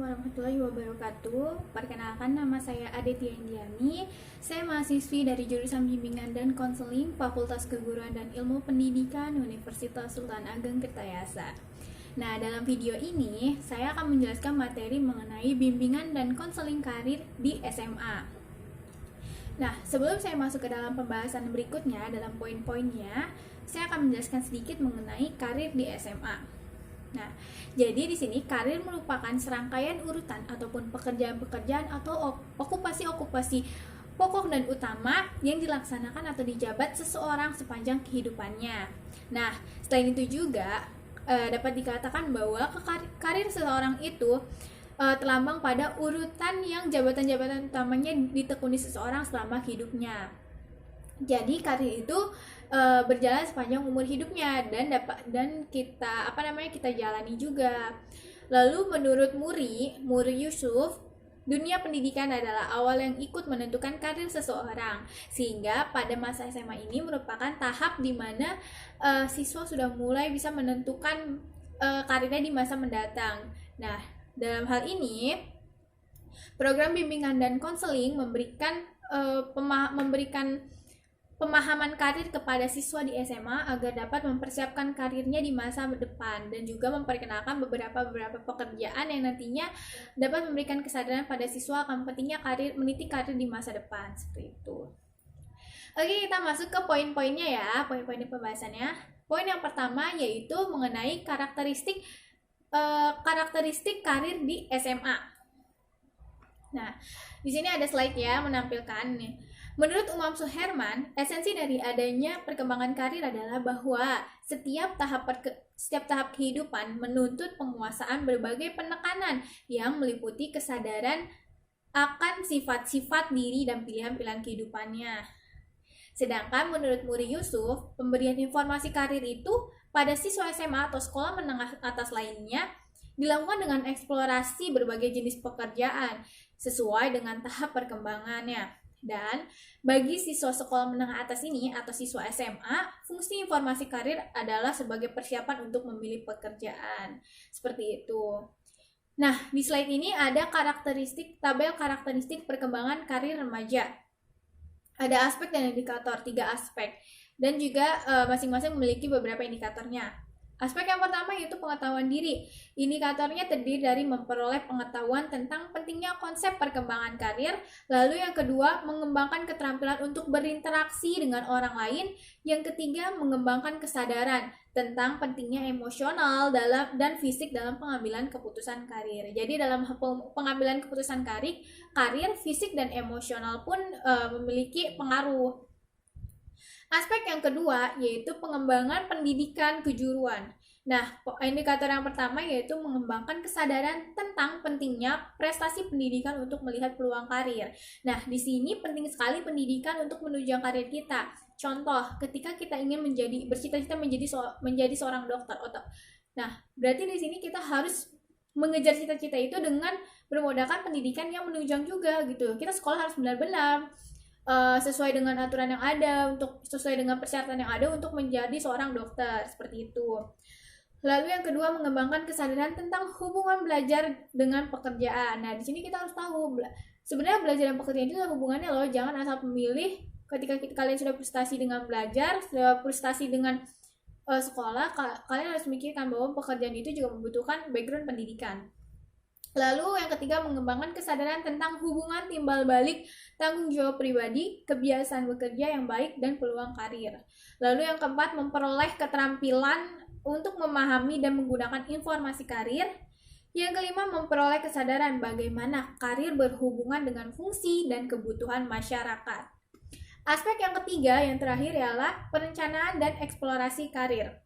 warahmatullahi wabarakatuh. Perkenalkan, nama saya Aditya Indiani. Saya mahasiswi dari jurusan Bimbingan dan Konseling Fakultas Keguruan dan Ilmu Pendidikan Universitas Sultan Ageng Tirtayasa. Nah, dalam video ini saya akan menjelaskan materi mengenai bimbingan dan konseling karir di SMA. Nah, sebelum saya masuk ke dalam pembahasan berikutnya, dalam poin-poinnya, saya akan menjelaskan sedikit mengenai karir di SMA. Nah, jadi di sini karir merupakan serangkaian urutan ataupun pekerjaan-pekerjaan atau okupasi-okupasi pokok dan utama yang dilaksanakan atau dijabat seseorang sepanjang kehidupannya. Nah, selain itu juga dapat dikatakan bahwa karir seseorang itu terlambang pada urutan yang jabatan-jabatan utamanya ditekuni seseorang selama hidupnya. Jadi karir itu berjalan sepanjang umur hidupnya dan kita jalani juga. Lalu menurut Muri Yusuf, dunia pendidikan adalah awal yang ikut menentukan karir seseorang, sehingga pada masa SMA ini merupakan tahap di mana siswa sudah mulai bisa menentukan karirnya di masa mendatang. Nah, dalam hal ini program bimbingan dan konseling memberikan pemahaman karir kepada siswa di SMA agar dapat mempersiapkan karirnya di masa depan dan juga memperkenalkan beberapa pekerjaan yang nantinya dapat memberikan kesadaran pada siswa akan pentingnya meniti karir di masa depan, seperti itu. Oke, kita masuk ke poin-poinnya ya, poin-poin pembahasannya. Poin yang pertama yaitu mengenai karakteristik karir di SMA. Nah, di sini ada slide ya menampilkan nih. Menurut Umam Suherman, esensi dari adanya perkembangan karir adalah bahwa setiap tahap kehidupan menuntut penguasaan berbagai penekanan yang meliputi kesadaran akan sifat-sifat diri dan pilihan-pilihan kehidupannya. Sedangkan menurut Muri Yusuf, pemberian informasi karir itu pada siswa SMA atau sekolah menengah atas lainnya dilakukan dengan eksplorasi berbagai jenis pekerjaan sesuai dengan tahap perkembangannya. Dan bagi siswa sekolah menengah atas ini atau siswa SMA, fungsi informasi karir adalah sebagai persiapan untuk memilih pekerjaan. Seperti itu. Nah, di slide ini ada tabel karakteristik perkembangan karir remaja. Ada aspek dan indikator, 3 aspek. Dan juga masing-masing memiliki beberapa indikatornya. Aspek yang pertama yaitu pengetahuan diri. Indikatornya terdiri dari memperoleh pengetahuan tentang pentingnya konsep perkembangan karir. Lalu yang kedua, mengembangkan keterampilan untuk berinteraksi dengan orang lain. Yang ketiga, mengembangkan kesadaran tentang pentingnya emosional dan fisik dalam pengambilan keputusan karir. Jadi dalam pengambilan keputusan karir, fisik dan emosional pun memiliki pengaruh. Aspek yang kedua yaitu pengembangan pendidikan kejuruan. Nah, indikator yang pertama yaitu mengembangkan kesadaran tentang pentingnya prestasi pendidikan untuk melihat peluang karir. Nah, di sini penting sekali pendidikan untuk menunjang karir kita. Contoh, ketika kita ingin bercita-cita menjadi seorang dokter. Nah, berarti di sini kita harus mengejar cita-cita itu dengan bermodalkan pendidikan yang menunjang juga gitu. Kita sekolah harus benar-benar sesuai dengan aturan yang ada, sesuai dengan persyaratan yang ada untuk menjadi seorang dokter, seperti itu. Lalu yang kedua, mengembangkan kesadaran tentang hubungan belajar dengan pekerjaan. Nah, di sini kita harus tahu sebenarnya belajar dan pekerjaan itu ada hubungannya loh. Jangan asal memilih ketika kalian sudah prestasi dengan belajar, sudah prestasi dengan sekolah, kalian harus memikirkan bahwa pekerjaan itu juga membutuhkan background pendidikan. Lalu yang ketiga, mengembangkan kesadaran tentang hubungan timbal balik tanggung jawab pribadi, kebiasaan bekerja yang baik, dan peluang karir. Lalu yang keempat, memperoleh keterampilan untuk memahami dan menggunakan informasi karir. Yang kelima, memperoleh kesadaran bagaimana karir berhubungan dengan fungsi dan kebutuhan masyarakat. Aspek yang ketiga, yang terakhir ialah perencanaan dan eksplorasi karir.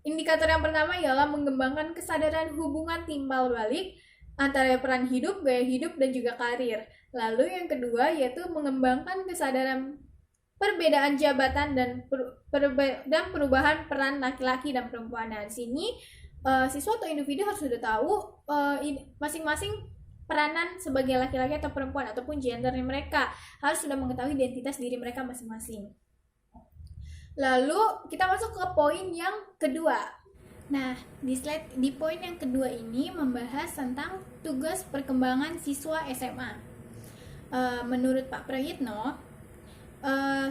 Indikator yang pertama ialah mengembangkan kesadaran hubungan timbal balik antara peran hidup, gaya hidup, dan juga karir. Lalu yang kedua yaitu mengembangkan kesadaran perbedaan jabatan dan perubahan peran laki-laki dan perempuan. Nah, di sini siswa atau individu harus sudah tahu masing-masing peranan sebagai laki-laki atau perempuan ataupun gendernya mereka, harus sudah mengetahui identitas diri mereka masing-masing. Lalu kita masuk ke poin yang kedua. Nah, di poin yang kedua ini membahas tentang tugas perkembangan siswa SMA. Menurut Pak Prayitno,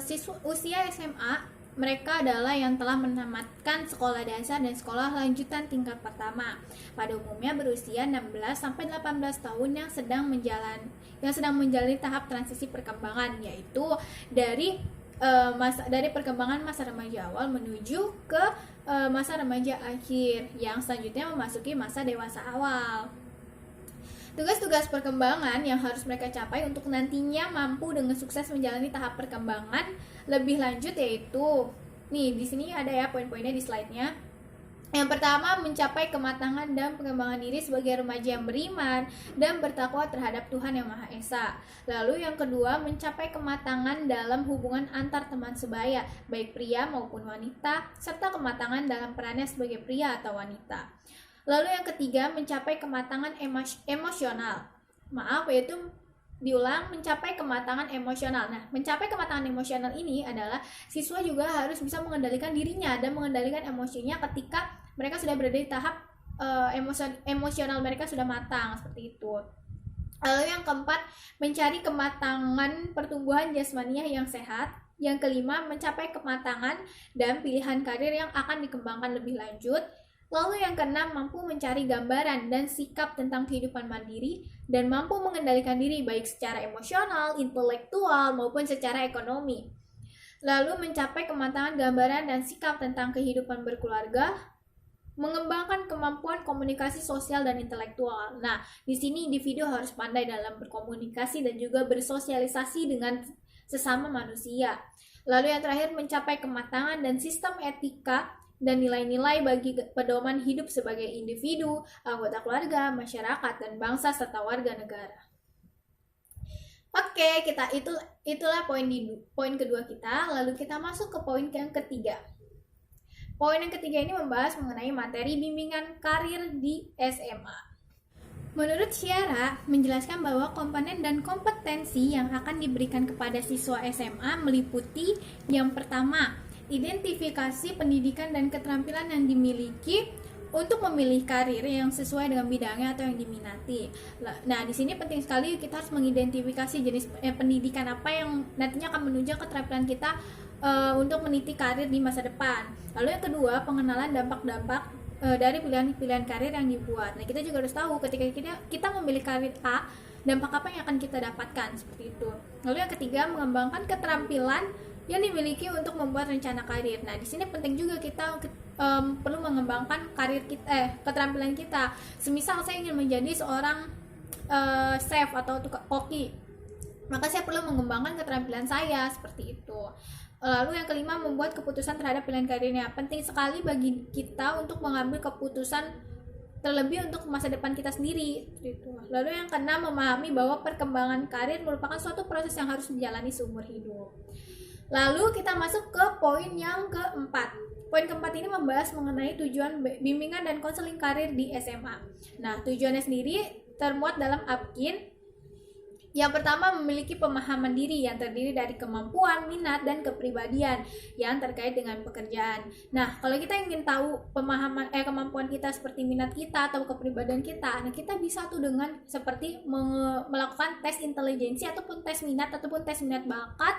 siswa usia SMA mereka adalah yang telah menamatkan sekolah dasar dan sekolah lanjutan tingkat pertama. Pada umumnya berusia 16 sampai 18 tahun yang sedang menjalani tahap transisi perkembangan, yaitu dari perkembangan masa remaja awal menuju ke masa remaja akhir yang selanjutnya memasuki masa dewasa awal. Tugas-tugas perkembangan yang harus mereka capai untuk nantinya mampu dengan sukses menjalani tahap perkembangan lebih lanjut yaitu, nih di sini ada ya poin-poinnya di slide-nya. Yang pertama, mencapai kematangan dan pengembangan diri sebagai remaja yang beriman dan bertakwa terhadap Tuhan Yang Maha Esa. Lalu yang kedua, mencapai kematangan dalam hubungan antar teman sebaya, baik pria maupun wanita, serta kematangan dalam perannya sebagai pria atau wanita. Lalu yang ketiga, mencapai kematangan emosional. Yaitu diulang, mencapai kematangan emosional. Nah, mencapai kematangan emosional ini adalah siswa juga harus bisa mengendalikan dirinya dan mengendalikan emosinya ketika mereka sudah berada di tahap emosional mereka sudah matang, seperti itu. Lalu yang keempat, mencari kematangan pertumbuhan jasmaniah yang sehat. Yang kelima, mencapai kematangan dan pilihan karir yang akan dikembangkan lebih lanjut. Lalu yang keenam, mampu mencari gambaran dan sikap tentang kehidupan mandiri dan mampu mengendalikan diri baik secara emosional, intelektual, maupun secara ekonomi. Lalu mencapai kematangan gambaran dan sikap tentang kehidupan berkeluarga, mengembangkan kemampuan komunikasi sosial dan intelektual. Nah, di sini individu harus pandai dalam berkomunikasi dan juga bersosialisasi dengan sesama manusia. Lalu yang terakhir, mencapai kematangan dan sistem etika dan nilai-nilai bagi pedoman hidup sebagai individu, anggota keluarga, masyarakat, dan bangsa serta warga negara. Oke, itulah poin kedua kita. Lalu kita masuk ke poin yang ketiga. Poin yang ketiga ini membahas mengenai materi bimbingan karir di SMA. Menurut Syara, menjelaskan bahwa komponen dan kompetensi yang akan diberikan kepada siswa SMA meliputi yang pertama, identifikasi pendidikan dan keterampilan yang dimiliki untuk memilih karir yang sesuai dengan bidangnya atau yang diminati. Nah, di sini penting sekali kita harus mengidentifikasi jenis pendidikan apa yang nantinya akan menunjang keterampilan kita untuk meniti karir di masa depan. Lalu yang kedua, pengenalan dampak-dampak dari pilihan-pilihan karir yang dibuat. Nah, kita juga harus tahu ketika kita memilih karir A, dampak apa yang akan kita dapatkan, seperti itu. Lalu yang ketiga, mengembangkan keterampilan yang dimiliki untuk membuat rencana karir. Nah, di sini penting juga kita perlu mengembangkan keterampilan kita. Semisal saya ingin menjadi seorang chef atau tukang koki, maka saya perlu mengembangkan keterampilan saya, seperti itu. Lalu yang kelima, membuat keputusan terhadap pilihan karirnya. Penting sekali bagi kita untuk mengambil keputusan terlebih untuk masa depan kita sendiri, gitu. Lalu yang keenam, memahami bahwa perkembangan karir merupakan suatu proses yang harus dijalani seumur hidup. Lalu kita masuk ke poin yang keempat. Poin keempat ini membahas mengenai tujuan bimbingan dan konseling karir di SMA. Nah, tujuannya sendiri termuat dalam APKIN. Yang pertama, memiliki pemahaman diri yang terdiri dari kemampuan, minat, dan kepribadian yang terkait dengan pekerjaan. Nah, kalau kita ingin tahu kemampuan kita seperti minat kita atau kepribadian kita, nah kita bisa tuh dengan seperti melakukan tes intelijensi ataupun tes minat bakat,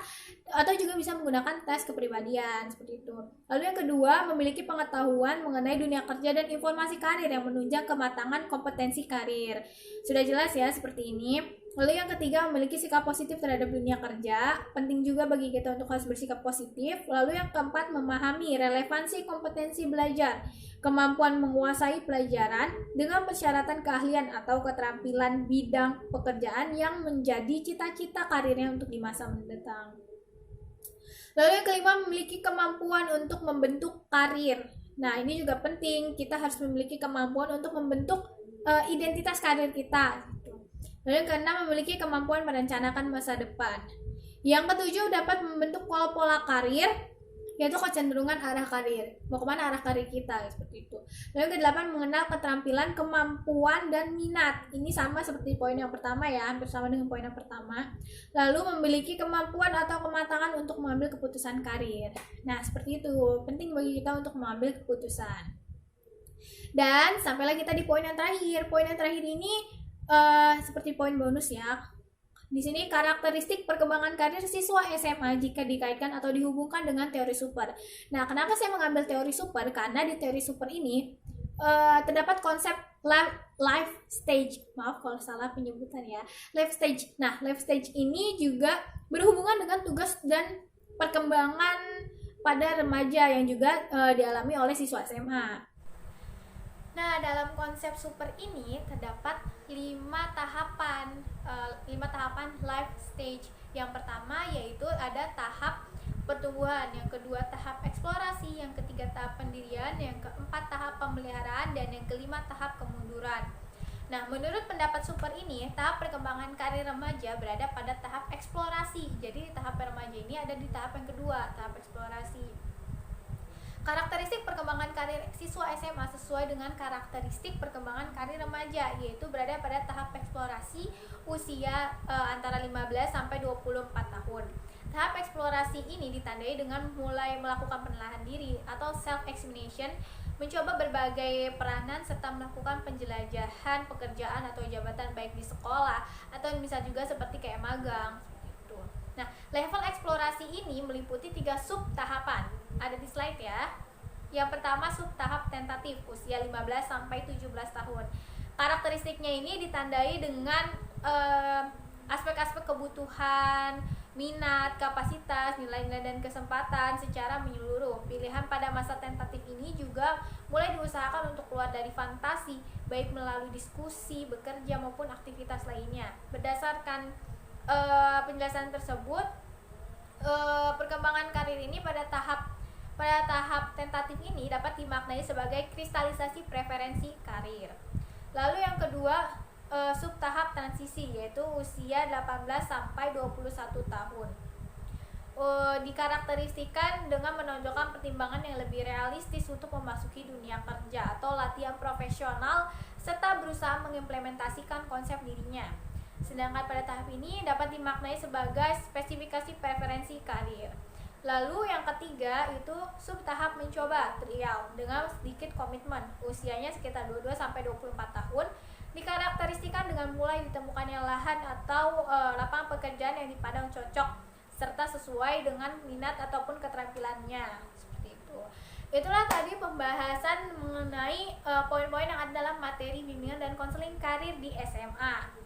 atau juga bisa menggunakan tes kepribadian, seperti itu. Lalu yang kedua, memiliki pengetahuan mengenai dunia kerja dan informasi karir yang menunjang kematangan kompetensi karir. Sudah jelas ya seperti ini. Lalu yang ketiga, memiliki sikap positif terhadap dunia kerja. Penting juga bagi kita untuk harus bersikap positif. Lalu yang keempat, memahami relevansi kompetensi belajar, kemampuan menguasai pelajaran dengan persyaratan keahlian atau keterampilan bidang pekerjaan yang menjadi cita-cita karirnya untuk di masa mendatang. Lalu yang kelima, memiliki kemampuan untuk membentuk karir. Nah, ini juga penting, kita harus memiliki kemampuan untuk membentuk identitas karir kita. Lalu yang keenam, memiliki kemampuan merencanakan masa depan. Yang ketujuh, dapat membentuk pola-pola karir, yaitu kecenderungan arah karir. Mau kemana arah karir kita, seperti itu. Lalu yang kedelapan, mengenal keterampilan, kemampuan, dan minat. Ini sama seperti poin yang pertama ya, hampir sama dengan poin yang pertama. Lalu memiliki kemampuan atau kematangan untuk mengambil keputusan karir. Nah, seperti itu. Penting bagi kita untuk mengambil keputusan. Dan sampailah kita di poin yang terakhir. Poin yang terakhir ini seperti poin bonus ya. Di sini karakteristik perkembangan karir siswa SMA jika dikaitkan atau dihubungkan dengan teori super. Nah, kenapa saya mengambil teori super? Karena di teori super ini terdapat konsep life stage. Maaf kalau salah penyebutan ya. Life stage. Nah, life stage ini juga berhubungan dengan tugas dan perkembangan pada remaja yang juga dialami oleh siswa SMA. Nah, dalam konsep super ini terdapat 5 tahapan life stage. Yang pertama yaitu ada tahap pertumbuhan, yang kedua tahap eksplorasi, yang ketiga tahap pendirian, yang keempat tahap pemeliharaan, dan yang kelima tahap kemunduran. Nah, menurut pendapat super ini, tahap perkembangan karir remaja berada pada tahap eksplorasi. Jadi tahap remaja ini ada di tahap yang kedua, tahap eksplorasi. Karakteristik perkembangan karir siswa SMA sesuai dengan karakteristik perkembangan karir remaja, yaitu berada pada tahap eksplorasi usia antara 15 sampai 24 tahun. Tahap eksplorasi ini ditandai dengan mulai melakukan penilaian diri atau self-examination, mencoba berbagai peranan serta melakukan penjelajahan pekerjaan atau jabatan baik di sekolah atau bisa juga seperti kayak magang. Nah, level eksplorasi ini meliputi 3 sub tahapan. Ada di slide ya. Yang pertama sub tahap tentatif usia 15 sampai 17 tahun. Karakteristiknya ini ditandai dengan aspek-aspek kebutuhan, minat, kapasitas, nilai-nilai dan kesempatan secara menyeluruh. Pilihan pada masa tentatif ini juga mulai diusahakan untuk keluar dari fantasi, baik melalui diskusi, bekerja maupun aktivitas lainnya. Berdasarkan penjelasan tersebut, perkembangan karir ini pada tahap tentatif ini dapat dimaknai sebagai kristalisasi preferensi karir. Lalu yang kedua, sub tahap transisi, yaitu usia 18 sampai 21 tahun. Dikarakteristikan dengan menonjolkan pertimbangan yang lebih realistis untuk memasuki dunia kerja atau latihan profesional serta berusaha mengimplementasikan konsep dirinya. Sedangkan pada tahap ini dapat dimaknai sebagai spesifikasi preferensi karir. Lalu yang ketiga itu sub tahap mencoba, trial, dengan sedikit komitmen. Usianya sekitar 22 sampai 24 tahun, dikarakteristikan dengan mulai ditemukannya lahan atau lapangan pekerjaan yang dipandang cocok serta sesuai dengan minat ataupun keterampilannya. Seperti itu. Itulah tadi pembahasan mengenai poin-poin yang ada dalam materi bimbingan dan konseling karir di SMA.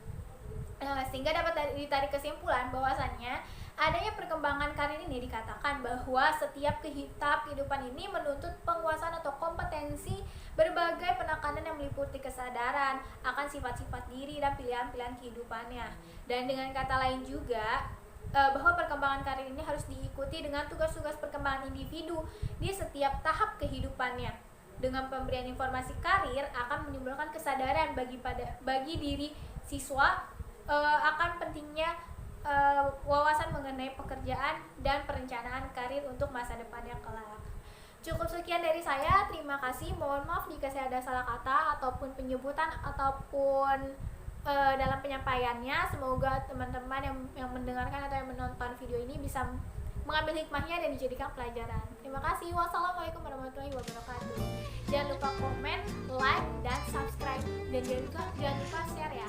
Sehingga dapat ditarik kesimpulan bahwasannya adanya perkembangan karir ini dikatakan bahwa setiap tahap kehidupan ini menuntut penguasaan atau kompetensi berbagai penekanan yang meliputi kesadaran akan sifat-sifat diri dan pilihan-pilihan kehidupannya. Dan dengan kata lain juga bahwa perkembangan karir ini harus diikuti dengan tugas-tugas perkembangan individu di setiap tahap kehidupannya. Dengan pemberian informasi karir akan menimbulkan kesadaran bagi diri siswa akan pentingnya wawasan mengenai pekerjaan dan perencanaan karir untuk masa depannya kelak. Cukup sekian dari saya, terima kasih. Mohon maaf jika saya ada salah kata ataupun penyebutan ataupun dalam penyampaiannya. Semoga teman-teman yang mendengarkan atau yang menonton video ini bisa mengambil hikmahnya dan dijadikan pelajaran. Terima kasih. Wassalamualaikum warahmatullahi wabarakatuh. Jangan lupa komen, like, dan subscribe, dan jangan lupa share ya.